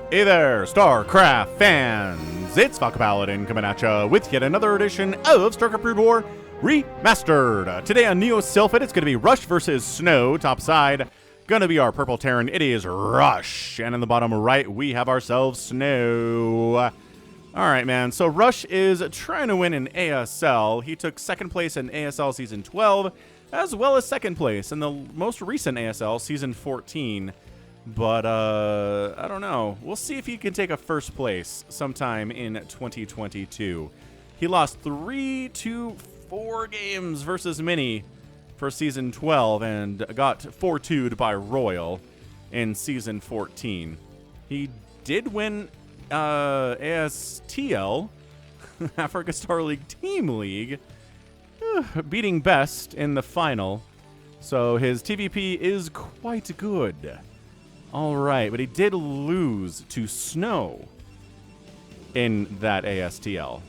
Hey there, StarCraft fans! It's Falcon Paladin coming at ya with yet another edition of StarCraft Brood War Remastered. Today on Neo Sylphid, it's going to be Rush versus Snow. Top side, going to be our purple Terran. It is Rush. And in the bottom right, we have ourselves Snow. Alright, man. So Rush is trying to win in ASL. He took second place in ASL Season 12, as well as second place in the most recent ASL, Season 14. But, I don't know. We'll see if he can take a first place sometime in 2022. He lost 3-4 games versus Mini for Season 12 and got 4-2'd by Royal in Season 14. He did win ASTL, Africa Star League Team League, beating Best in the final. So his TVP is quite good. All right, but he did lose to Snow in that ASTL.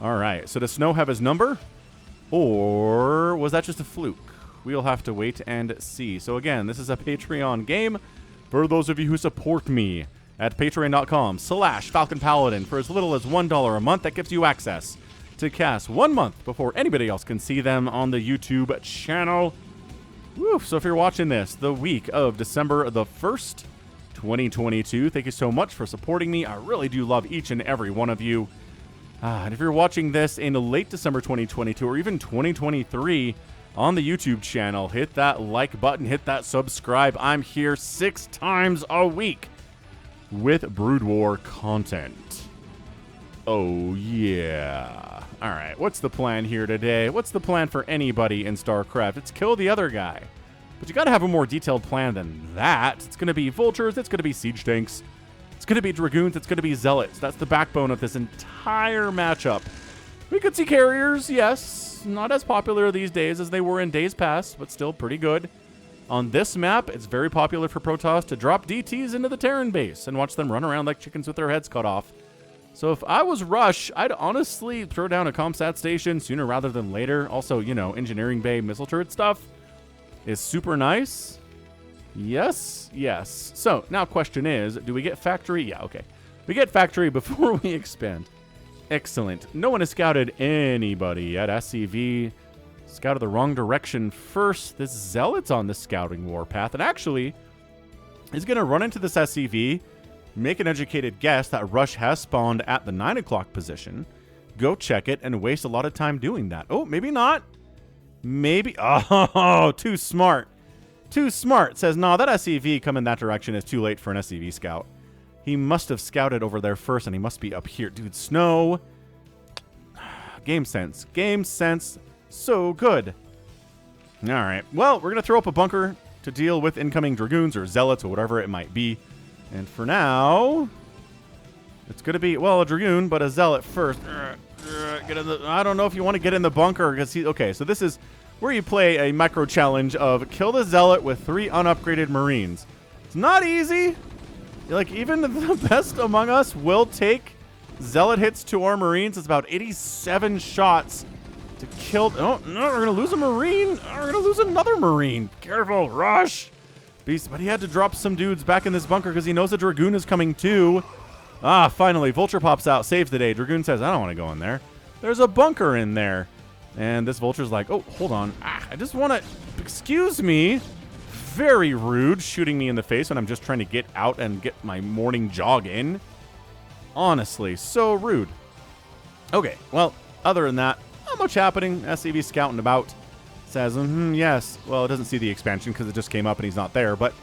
All right, so does Snow have his number? Or was that just a fluke? We'll have to wait and see. So again, this is a Patreon game for those of you who support me at patreon.com/Falcon Paladin for as little as $1 a month. That gives you access to cast 1 month before anybody else can see them on the YouTube channel. Woo, so if you're watching this the week of December the 1st, 2022, thank you so much for supporting me. I really do love each and every one of you. And if you're watching this in late December 2022 or even 2023 on the YouTube channel, hit that like button, hit that subscribe. I'm here 6 times a week with Brood War content. Oh, yeah. All right, what's the plan here today? What's the plan for anybody in StarCraft? It's kill the other guy. But you got to have a more detailed plan than that. It's going to be Vultures. It's going to be Siege Tanks. It's going to be Dragoons. It's going to be Zealots. That's the backbone of this entire matchup. We could see Carriers, yes. Not as popular these days as they were in days past, but still pretty good. On this map, it's very popular for Protoss to drop DTs into the Terran base and watch them run around like chickens with their heads cut off. So if I was Rush, I'd honestly throw down a ComSat station sooner rather than later. Also, you know, engineering bay missile turret stuff is super nice. Yes, yes. So now question is, do we get factory? Yeah, okay. We get factory before we expand. Excellent. No one has scouted anybody at SCV. Scouted the wrong direction first. This Zealot's on the scouting warpath and actually is going to run into this SCV, make an educated guess that Rush has spawned at the 9 o'clock position, go check it, and waste a lot of time doing that. Oh, maybe not. Maybe. Oh, too smart. Too smart. Says, nah, that SCV coming that direction is too late for an SCV scout. He must have scouted over there first, and he must be up here. Dude, Snow. Game sense. Game sense. So good. All right. Well, we're going to throw up a bunker to deal with incoming Dragoons or Zealots or whatever it might be. And for now, it's going to be, well, a Dragoon, but a Zealot first. Get in the, I don't know if you want to get in the bunker because okay, so this is where you play a micro challenge of kill the Zealot with 3 unupgraded Marines. It's not easy. Like, even the best among us will take Zealot hits to our Marines. It's about 87 shots to kill. Oh, no, we're going to lose a Marine. We're going to lose another Marine. Careful, Rush. Beast, but he had to drop some dudes back in this bunker because he knows a Dragoon is coming too. Ah, finally, Vulture pops out, saves the day. Dragoon says, I don't want to go in there. There's a bunker in there. And this Vulture's like, oh, hold on. I just want to, excuse me. Very rude, shooting me in the face when I'm just trying to get out and get my morning jog in. Honestly, so rude. Okay, well, other than that, not much happening. SCV scouting about. Says, yes. Well, it doesn't see the expansion because it just came up and he's not there. But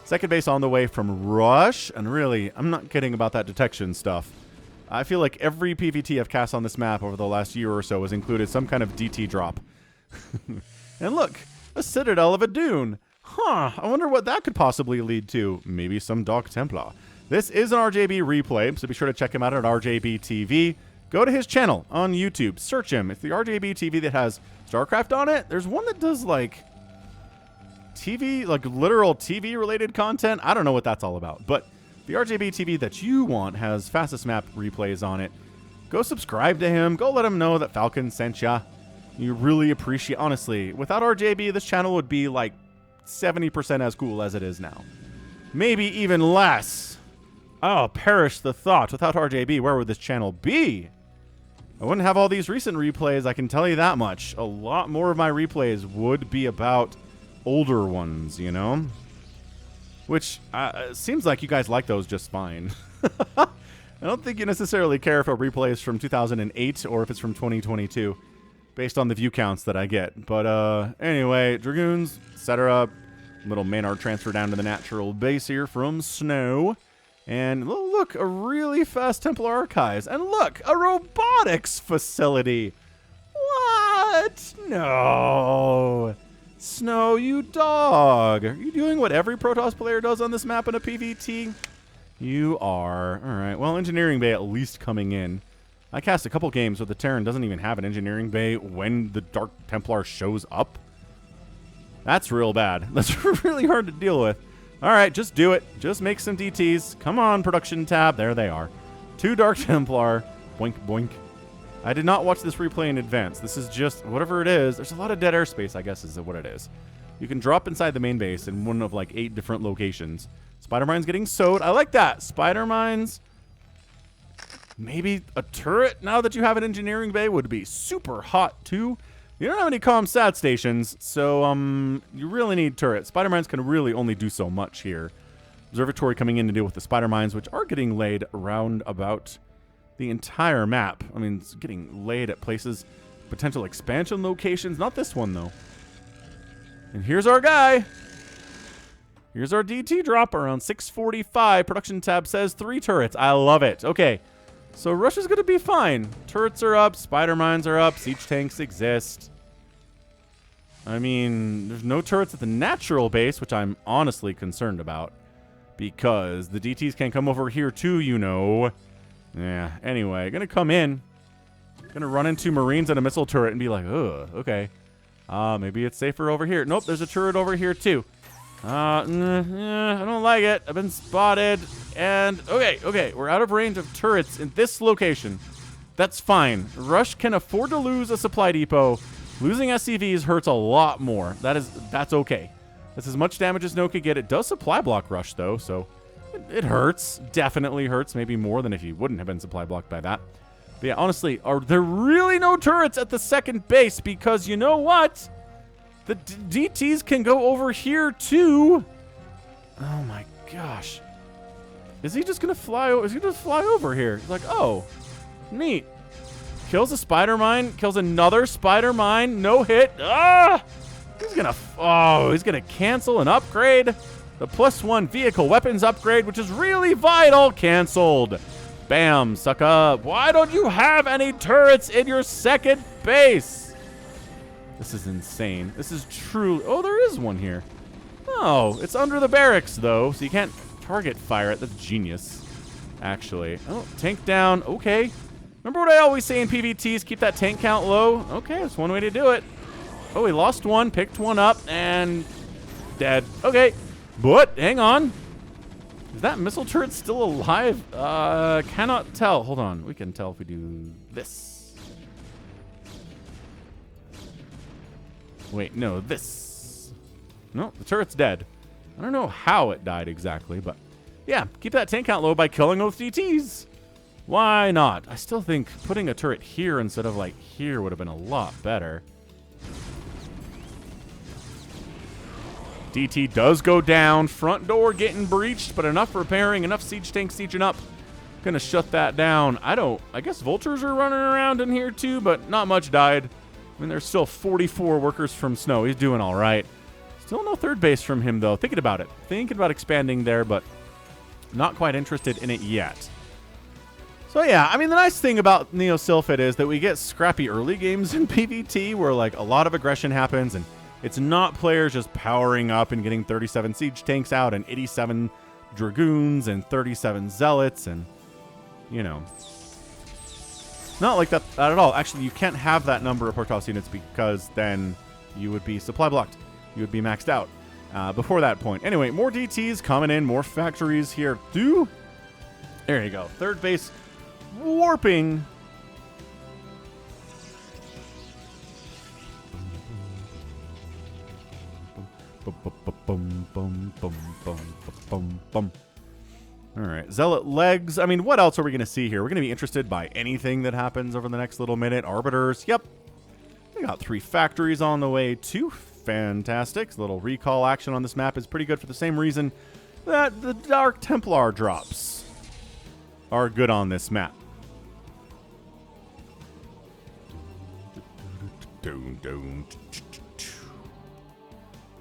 second base on the way from Rush. And really, I'm not kidding about that detection stuff. I feel like every PvT I've cast on this map over the last year or so has included some kind of DT drop. And look, a Citadel of a Dune. Huh, I wonder what that could possibly lead to. Maybe some Dark Templar. This is an RJB replay, so be sure to check him out at RJB TV. Go to his channel on YouTube. Search him. It's the RJB TV that has StarCraft on it. There's one that does like TV, like literal TV related content. I don't know what that's all about, but the RJB TV that you want has fastest map replays on it. Go subscribe to him. Go let him know that Falcon sent ya. You really appreciate, honestly, without RJB, this channel would be like 70% as cool as it is now. Maybe even less. Oh, perish the thought. Without RJB, where would this channel be? I wouldn't have all these recent replays, I can tell you that much. A lot more of my replays would be about older ones, you know? Which seems like you guys like those just fine. I don't think you necessarily care if a replay is from 2008 or if it's from 2022, based on the view counts that I get. But anyway, Dragoons, etc. Little Maynard transfer down to the natural base here from Snow. And look, a really fast Templar Archives. And look, a robotics facility. What? No. Snow, you dog. Are you doing what every Protoss player does on this map in a PvT? You are. All right, well, engineering bay at least coming in. I cast a couple games where the Terran doesn't even have an engineering bay when the Dark Templar shows up. That's real bad. That's really hard to deal with. All right, just do it. Just make some DTs. Come on, production tab. There they are. 2 Dark Templar. Boink, boink. I did not watch this replay in advance. This is just whatever it is. There's a lot of dead airspace, I guess, is what it is. You can drop inside the main base in one of like 8 different locations. Spider Mine's getting sewed. I like that. Spider Mines. Maybe a turret now that you have an engineering bay would be super hot too. You don't have any comm sat stations, so you really need turrets. Spider Mines can really only do so much here. Observatory coming in to deal with the Spider Mines, which are getting laid around about the entire map. I mean, it's getting laid at places, potential expansion locations. Not this one, though. And here's our guy. Here's our DT drop around 645. Production tab says 3 turrets. I love it. Okay. So Russia's going to be fine. Turrets are up. Spider Mines are up. Siege tanks exist. I mean, there's no turrets at the natural base, which I'm honestly concerned about. Because the DTs can come over here too, you know. Yeah, anyway, going to come in. Going to run into Marines and a missile turret and be like, ugh, okay. Maybe it's safer over here. Nope, there's a turret over here too. I don't like it. I've been spotted. And, okay, we're out of range of turrets in this location. That's fine. Rush can afford to lose a supply depot. Losing SCVs hurts a lot more. That's okay. That's as much damage as No could get. It does supply block Rush, though, so it hurts. Definitely hurts. Maybe more than if he wouldn't have been supply blocked by that. But yeah, honestly, are there really no turrets at the second base? Because you know what? The DTs can go over here, too. Oh, my gosh. Is he just going to fly? Is he just fly over here? He's like, oh, neat. Kills a spider mine. Kills another spider mine. No hit. Ah! He's going to cancel an upgrade. The +1 vehicle weapons upgrade, which is really vital, canceled. Bam, suck up. Why don't you have any turrets in your second base? This is insane. This is true. Oh, there is one here. Oh, it's under the barracks, though, so you can't target fire it. That's genius, actually. Oh, tank down. Okay. Remember what I always say in PvTs? Keep that tank count low. Okay, that's one way to do it. Oh, he lost one, picked one up, and dead. Okay, but hang on. Is that missile turret still alive? Cannot tell. Hold on. We can tell if we do this. Wait, no, this. No, the turret's dead. I don't know how it died exactly, but yeah, keep that tank count low by killing those DTs. Why not? I still think putting a turret here instead of like here would have been a lot better. DT does go down. Front door getting breached, but enough repairing, enough siege tanks sieging up. Gonna shut that down. I guess vultures are running around in here too, but not much died. I mean, there's still 44 workers from Snow. He's doing all right. Still no third base from him, though. Thinking about it. Thinking about expanding there, but not quite interested in it yet. So, yeah, I mean, the nice thing about Neo Sylphid is that we get scrappy early games in PvT where, like, a lot of aggression happens, and it's not players just powering up and getting 37 siege tanks out and 87 dragoons and 37 zealots and, you know. Not like that at all. Actually, you can't have that number of Protoss units because then you would be supply blocked. You would be maxed out before that point. Anyway, more DTs coming in, more factories here too. There you go. Third base warping. All right, Zealot legs. I mean, what else are we going to see here? We're going to be interested by anything that happens over the next little minute. Arbiters, yep. We got 3 factories on the way too. Fantastic. Little recall action on this map is pretty good for the same reason that the Dark Templar drops are good on this map.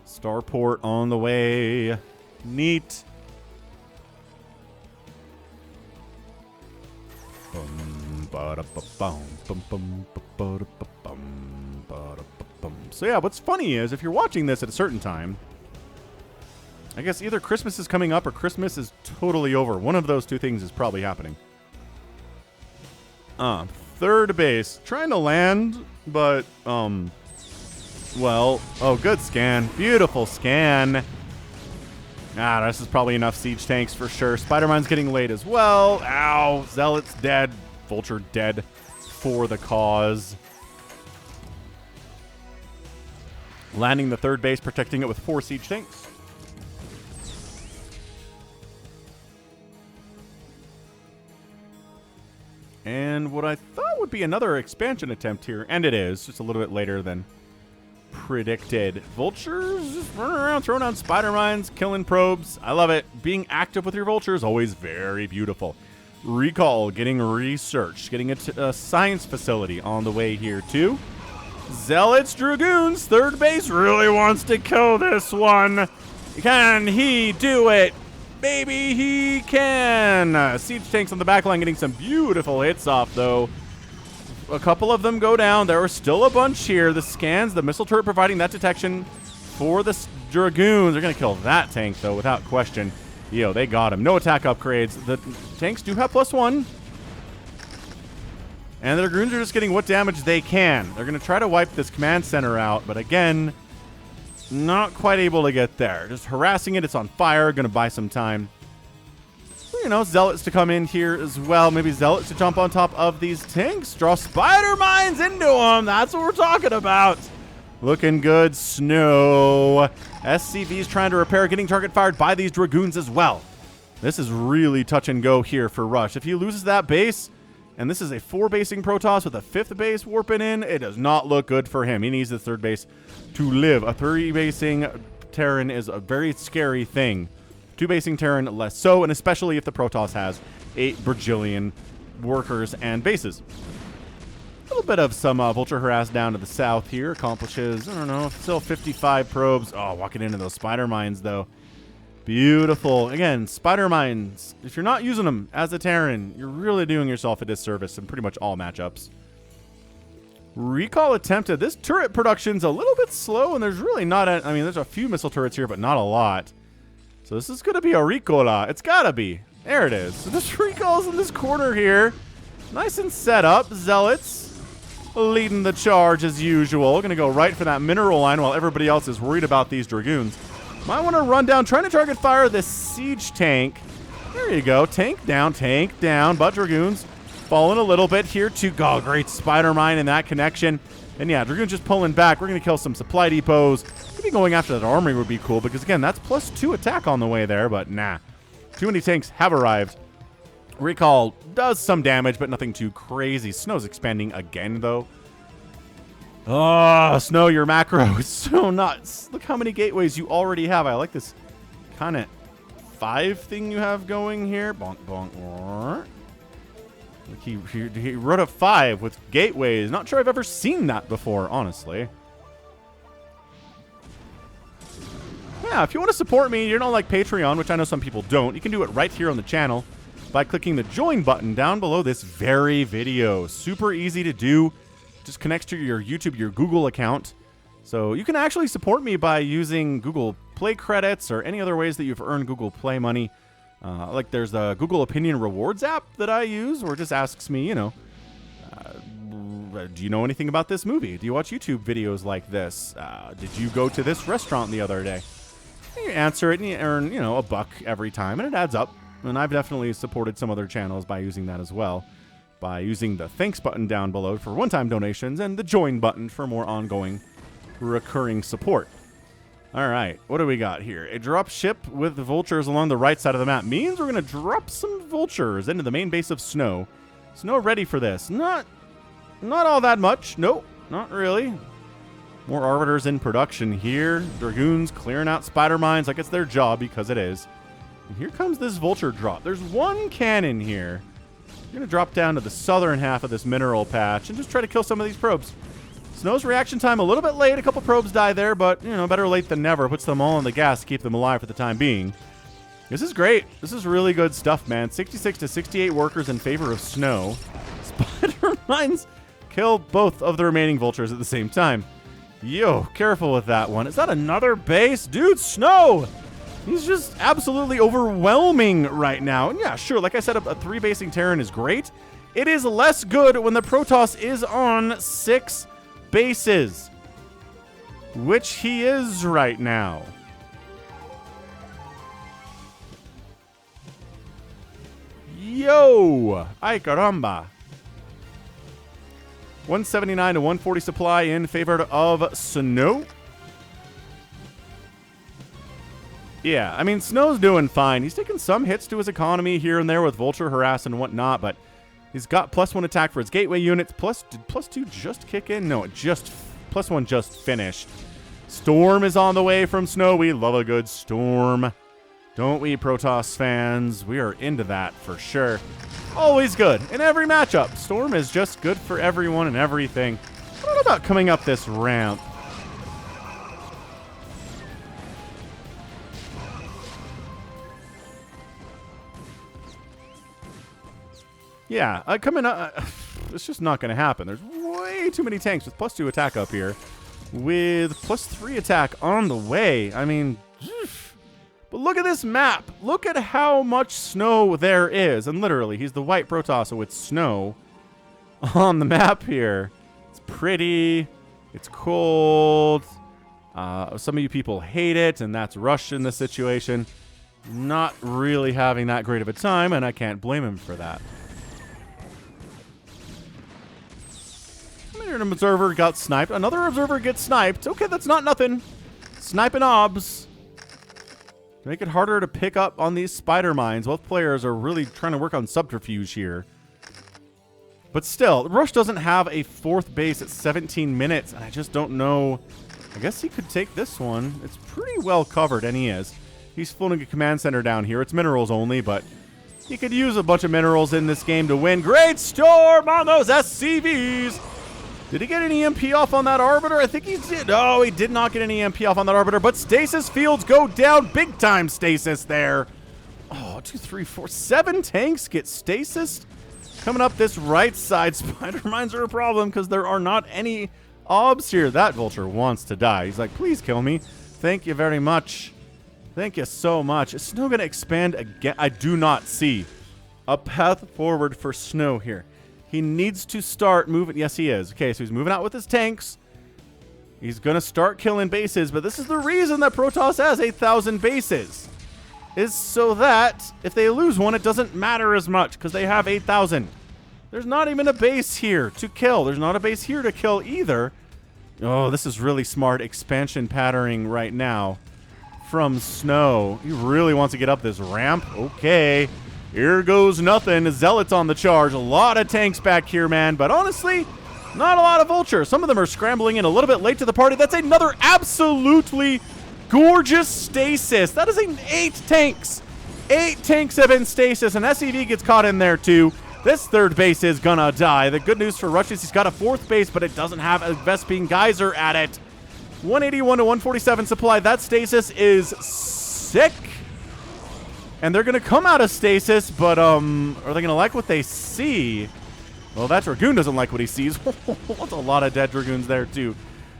Starport on the way. Neat. So yeah, what's funny is if you're watching this at a certain time, I guess either Christmas is coming up or Christmas is totally over. One of those two things is probably happening. Third base. Trying to land, but, well, oh, good scan. Beautiful scan. This is probably enough siege tanks for sure. Spider-Mine's getting late as well. Ow. Zealot's dead. Vulture dead for the cause. Landing the third base, protecting it with 4 siege tanks. And what I thought would be another expansion attempt here, and it is, just a little bit later than predicted. Vultures just running around, throwing out spider mines, killing probes. I love it. Being active with your vultures, always very beautiful. Recall, getting research, getting a science facility on the way here too. Zealots, Dragoons, third base really wants to kill this one. Can he do it? Maybe he can. Siege tanks on the back line getting some beautiful hits off, though. A couple of them go down. There are still a bunch here. The scans, the missile turret providing that detection for the Dragoons. They're going to kill that tank, though, without question. Yo, they got him. No attack upgrades. The tanks do have +1. And the Dragoons are just getting what damage they can. They're going to try to wipe this command center out, but again, not quite able to get there. Just harassing it. It's on fire. Going to buy some time. You know, Zealots to come in here as well. Maybe Zealots to jump on top of these tanks. Draw spider mines into them. That's what we're talking about. Looking good. Snow. SCV's trying to repair. Getting target fired by these Dragoons as well. This is really touch and go here for Rush. If he loses that base, and this is a 4-basing Protoss with a 5th base warping in, it does not look good for him. He needs the 3rd base to live. A 3-basing Terran is a very scary thing. 2-basing Terran, less so, and especially if the Protoss has 8 bajillion workers and bases. A little bit of some Vulture harass down to the south here. Accomplishes, I don't know, still 55 probes. Oh, walking into those spider mines, though. Beautiful. Again, spider mines. If you're not using them as a Terran, you're really doing yourself a disservice in pretty much all matchups. Recall attempted. This turret production's a little bit slow, and there's really not a... I mean, there's a few missile turrets here, but not a lot. So this is going to be a recola. It's got to be. There it is. So this recall's in this corner here. Nice and set up. Zealots leading the charge as usual. Going to go right for that mineral line while everybody else is worried about these Dragoons. Might want to run down, trying to target fire this siege tank. There you go. Tank down, but Dragoons falling a little bit here too. Oh, great spider mine in that connection. And yeah, Dragoons just pulling back. We're going to kill some supply depots. Maybe going after that armory would be cool because, again, that's +2 attack on the way there, but nah. Too many tanks have arrived. Recall does some damage, but nothing too crazy. Snow's expanding again, though. Oh, Snow, your macro is so nuts. Look how many gateways you already have. I like this kind of 5 thing you have going here. Bonk, bonk. Like he wrote a 5 with gateways. Not sure I've ever seen that before, honestly. Yeah, if you want to support me, you don't like Patreon, which I know some people don't, you can do it right here on the channel by clicking the join button down below this very video. Super easy to do. Just connects to your YouTube, your Google account. So you can actually support me by using Google Play credits or any other ways that you've earned Google Play money. Like there's the Google Opinion Rewards app that I use where it just asks me, you know, do you know anything about this movie? Do you watch YouTube videos like this? Did you go to this restaurant the other day? And you answer it and you earn, you know, $1 every time, and it adds up. And I've definitely supported some other channels by using that as well. By using the thanks button down below for one-time donations and the join button for more ongoing recurring support. All right, what do we got here? A drop ship with the vultures along the right side of the map means we're going to drop some vultures into the main base of Snow. Snow ready for this. Not all that much. Nope, not really. More Arbiters in production here. Dragoons clearing out spider mines like it's their job, because it is. And here comes this vulture drop. There's one cannon here. We're going to drop down to the southern half of this mineral patch and just try to kill some of these probes. Snow's reaction time a little bit late. A couple probes die there, but, you know, better late than never. Puts them all on the gas to keep them alive for the time being. This is great. This is really good stuff, man. 66 to 68 workers in favor of Snow. Spider mines kill both of the remaining vultures at the same time. Yo, careful with that one. Is that another base? Dude, Snow! He's just absolutely overwhelming right now. And yeah, sure, like I said, a 3-basing Terran is great. It is less good when the Protoss is on 6 bases, which he is right now. Yo! Ay caramba. 179 to 140 supply in favor of Snow. Yeah, I mean, Snow's doing fine. He's taking some hits to his economy here and there with Vulture, Harass, and whatnot, but he's got +1 attack for his gateway units. Did +2 just kick in? No, it just +1 just finished. Storm is on the way from Snow. We love a good storm. Don't we, Protoss fans? We are into that for sure. Always good in every matchup. Storm is just good for everyone and everything. I don't know about coming up this ramp. Yeah, coming up, it's just not going to happen. There's way too many tanks with +2 attack up here, with +3 attack on the way. I mean, but look at this map. Look at how much snow there is. And literally, he's the white Protoss with snow on the map here. It's pretty. It's cold. Some of you people hate it, and that's Rush in this situation. Not really having that great of a time, and I can't blame him for that. An observer got sniped. Another observer gets sniped. Okay, that's not nothing. Sniping obs. Make it harder to pick up on these spider mines. Both players are really trying to work on subterfuge here. But still, Rush doesn't have a 4th base at 17 minutes, and I just don't know. I guess he could take this one. It's pretty well covered, and he is. He's floating a command center down here. It's minerals only, but he could use a bunch of minerals in this game to win. Great storm on those SCVs. Did he get an EMP off on that Arbiter? I think he did. No, he did not get an EMP off on that Arbiter, but stasis fields go down. Big time stasis there. Oh, 2, 3, 4, 7 tanks get stasis. Coming up this right side. Spider mines are a problem because there are not any obs here. That Vulture wants to die. He's like, please kill me. Thank you very much. Thank you so much. Is Snow going to expand again? I do not see a path forward for Snow here. He needs to start moving. Yes, he is. Okay, so he's moving out with his tanks. He's going to start killing bases, but this is the reason that Protoss has 8,000 bases. Is so that if they lose one, it doesn't matter as much because they have 8,000. There's not even a base here to kill. There's not a base here to kill either. Oh, this is really smart expansion patterning right now from Snow. He really wants to get up this ramp. Okay. Here goes nothing. Zealots on the charge. A lot of tanks back here, man. But honestly, not a lot of Vultures. Some of them are scrambling in a little bit late to the party. That's another absolutely gorgeous stasis. That is 8 tanks. 8 tanks have been stasis, and SEV gets caught in there too. This 3rd base is gonna die. The good news for Rush is he's got a 4th base, but it doesn't have a Vespene Geyser at it. 181 to 147 supply. That stasis is sick. And they're going to come out of stasis, but are they going to like what they see? Well, that Dragoon doesn't like what he sees. That's a lot of dead Dragoons there, too.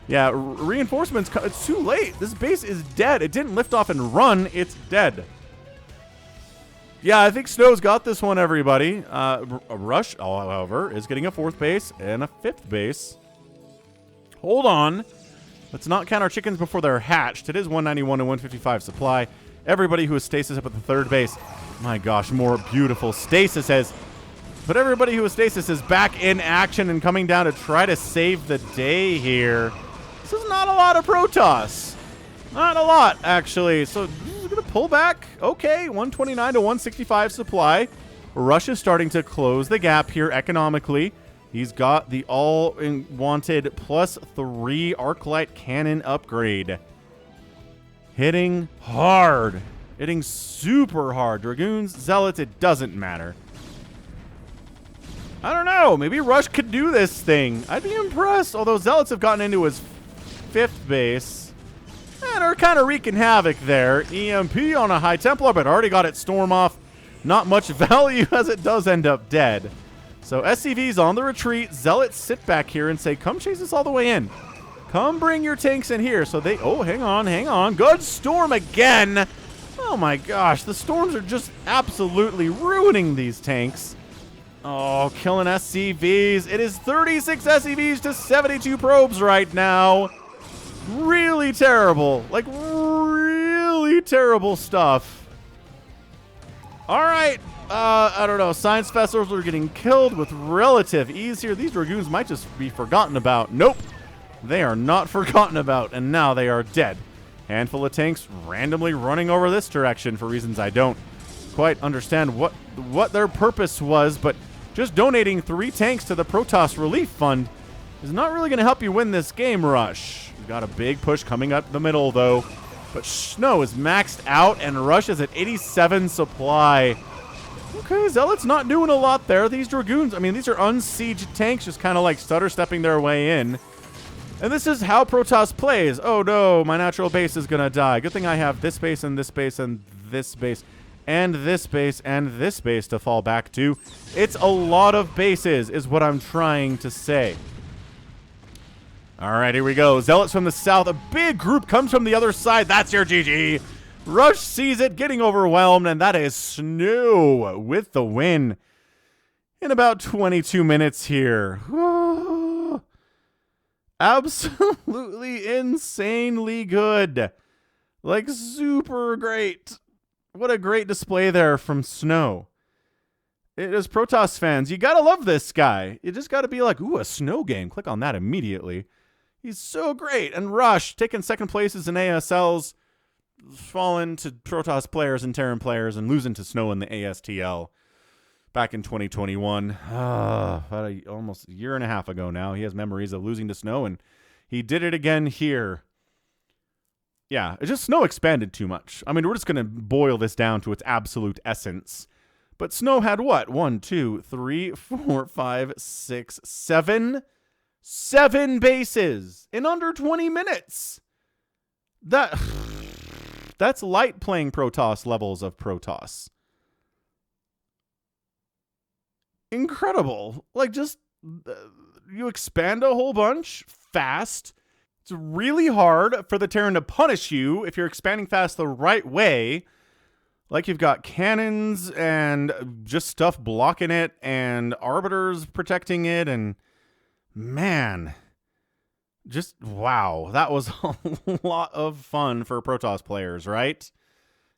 Yeah, reinforcements, it's too late. This base is dead. It didn't lift off and run. It's dead. Yeah, I think Snow's got this one, everybody. Rush, however, is getting a 4th base and a 5th base. Hold on. Let's not count our chickens before they're hatched. It is 191 to 155 supply. Everybody who is stasis up at the 3rd base. My gosh, more beautiful stasis has. But everybody who is stasis is back in action and coming down to try to save the day here. This is not a lot of Protoss. Not a lot, actually. So this is going to pull back. Okay, 129 to 165 supply. Rush is starting to close the gap here economically. He's got the all-wanted +3 Arclight Cannon upgrade. Hitting hard. Hitting super hard. Dragoons, Zealots, it doesn't matter. I don't know. Maybe Rush could do this thing. I'd be impressed. Although Zealots have gotten into his 5th base. And are kind of wreaking havoc there. EMP on a High Templar, but already got its Storm off. Not much value as it does end up dead. So SCV's on the retreat. Zealots sit back here and say, come chase us all the way in. Come bring your tanks in here. So they, oh, hang on. Good Storm again. Oh my gosh, the Storms are just absolutely ruining these tanks. Oh, killing SCVs. It is 36 SCVs to 72 probes right now. Really terrible. Like, really terrible stuff. All right. I don't know. Science vessels are getting killed with relative ease here. These Dragoons might just be forgotten about. Nope. They are not forgotten about, and now they are dead. Handful of tanks randomly running over this direction for reasons I don't quite understand what their purpose was, but just donating 3 tanks to the Protoss Relief Fund is not really going to help you win this game, Rush. You've got a big push coming up the middle, though. But Snow is maxed out, and Rush is at 87 supply. Okay, Zealot's not doing a lot there. These Dragoons, I mean, these are unsieged tanks just kind of like stutter-stepping their way in. And this is how Protoss plays. Oh, no, my natural base is going to die. Good thing I have this base and this base and this base and this base and this base to fall back to. It's a lot of bases is what I'm trying to say. All right, here we go. Zealots from the south. A big group comes from the other side. That's your GG. Rush sees it, getting overwhelmed, and that is Snow with the win in about 22 minutes here. Absolutely insanely good. Like, super great. What a great display there from Snow. It is Protoss fans. You gotta love this guy. You just gotta be like, ooh, a Snow game. Click on that immediately. He's so great. And Rush, taking second places in ASLs, falling to Protoss players and Terran players, and losing to Snow in the ASTL back in 2021. Almost a year and a half ago now. He has memories of losing to Snow, and he did it again here. Yeah, it's just Snow expanded too much. I mean, we're just going to boil this down to its absolute essence. But Snow had what? 1, 2, 3, 4, 5, 6, 7. 7 bases in under 20 minutes. That's light playing Protoss levels of Protoss. Incredible. Like, just you expand a whole bunch fast. It's really hard for the Terran to punish you if you're expanding fast the right way. Like, you've got cannons and just stuff blocking it and arbiters protecting it, and man, just wow. That was a lot of fun for Protoss players, right?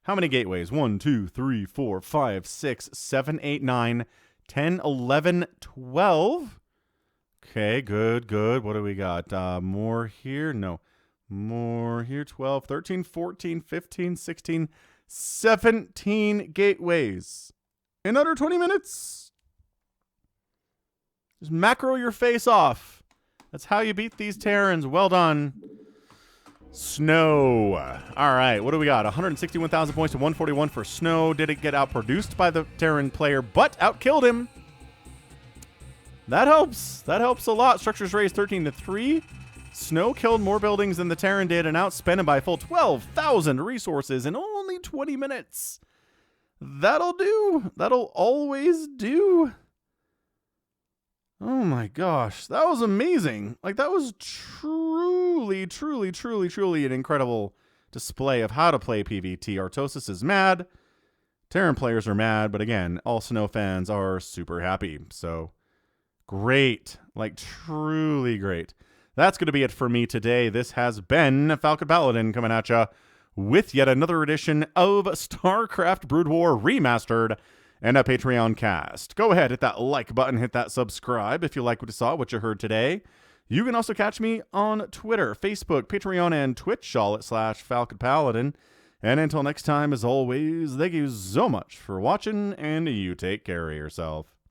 How many gateways? 1, 2, 3, 4, 5, 6, 7, 8, 9, 10, 11, 12. Okay, good. What do we got? More here? No. More here. 12, 13, 14, 15, 16, 17 gateways in under 20 minutes. Just macro your face off. That's how you beat these Terrans. Well done, Snow. All right, what do we got? 161,000 points to 141 for Snow. Did it get outproduced by the Terran player, but outkilled him. That helps. That helps a lot. Structures raised 13 to 3. Snow killed more buildings than the Terran did and outspent him by a full 12,000 resources in only 20 minutes. That'll do. That'll always do. Oh my gosh, that was amazing. Like, that was truly an incredible display of how to play PvT. Artosis is mad. Terran players are mad, but again, all Snow fans are super happy. So, great. Like, truly great. That's going to be it for me today. This has been Falcon Paladin coming at you with yet another edition of StarCraft Brood War Remastered and a Patreon cast. Go ahead, hit that like button, hit that subscribe if you like what you saw, what you heard today. You can also catch me on Twitter, Facebook, Patreon, and Twitch, all at /Falcon Paladin. And until next time, as always, thank you so much for watching, and you take care of yourself.